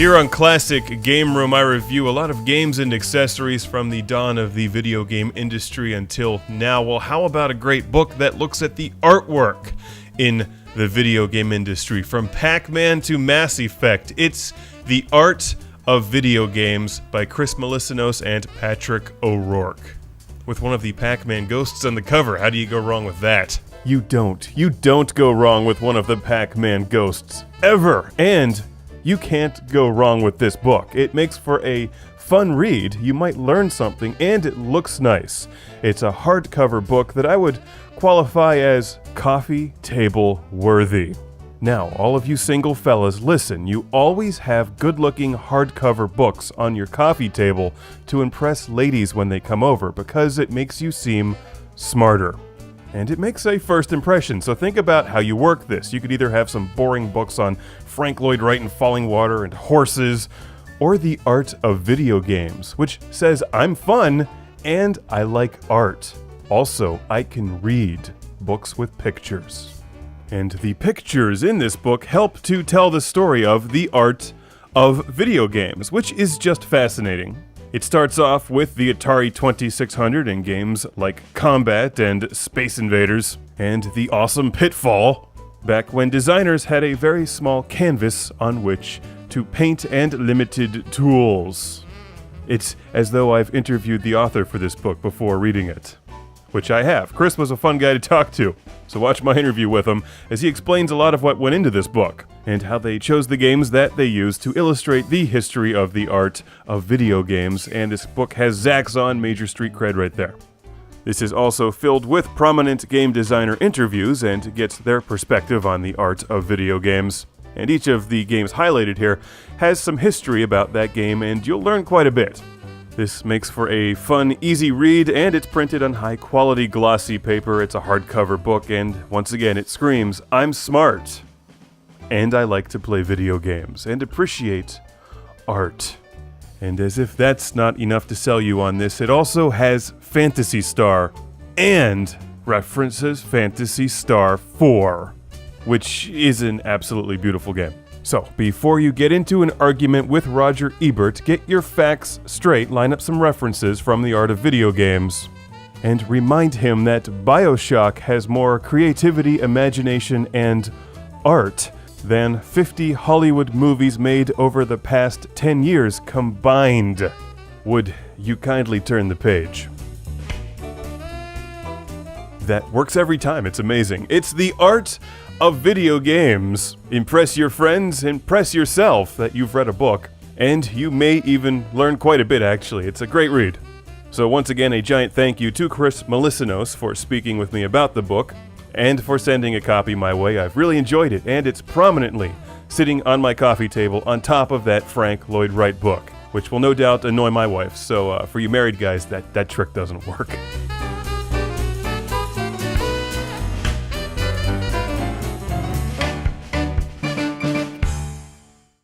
Here on Classic Game Room, I review a lot of games and accessories from the dawn of the video game industry until now. Well, how about a great book that looks at the artwork in the video game industry? From Pac-Man to Mass Effect, it's The Art of Video Games by Chris Melissinos and Patrick O'Rourke. With one of the Pac-Man ghosts on the cover, how do you go wrong with that? You don't go wrong with one of the Pac-Man ghosts, ever! And you can't go wrong with this book. It makes for a fun read, you might learn something, and it looks nice. It's a hardcover book that I would qualify as coffee table worthy. Now, all of you single fellas, listen, you always have good-looking hardcover books on your coffee table to impress ladies when they come over because it makes you seem smarter. And it makes a first impression, so think about how you work this. You could either have some boring books on Frank Lloyd Wright and falling water and horses, or The Art of Video Games, which says I'm fun and I like art. Also, I can read books with pictures. And the pictures in this book help to tell the story of the art of video games, which is just fascinating. It starts off with the Atari 2600 and games like Combat and Space Invaders, and the awesome Pitfall, back when designers had a very small canvas on which to paint and limited tools. It's as though I've interviewed the author for this book before reading it. Which I have. Chris was a fun guy to talk to, so watch my interview with him as he explains a lot of what went into this book, and how they chose the games that they used to illustrate the history of the art of video games, and this book has Zaxxon major street cred right there. This is also filled with prominent game designer interviews and gets their perspective on the art of video games. And each of the games highlighted here has some history about that game, and you'll learn quite a bit. This makes for a fun, easy read, and it's printed on high-quality glossy paper. It's a hardcover book, and once again, it screams, I'm smart. And I like to play video games, and appreciate art. And as if that's not enough to sell you on this, it also has Phantasy Star, and references Phantasy Star 4, which is an absolutely beautiful game. So, before you get into an argument with Roger Ebert, get your facts straight, line up some references from the art of video games, and remind him that BioShock has more creativity, imagination, and art than 50 Hollywood movies made over the past 10 years combined. Would you kindly turn the page? That works every time, it's amazing. It's The Art of Video Games. Impress your friends, impress yourself that you've read a book, and you may even learn quite a bit actually. It's a great read. So once again, a giant thank you to Chris Melissinos for speaking with me about the book, and for sending a copy my way. I've really enjoyed it, and it's prominently sitting on my coffee table on top of that Frank Lloyd Wright book, which will no doubt annoy my wife, so for you married guys, that trick doesn't work.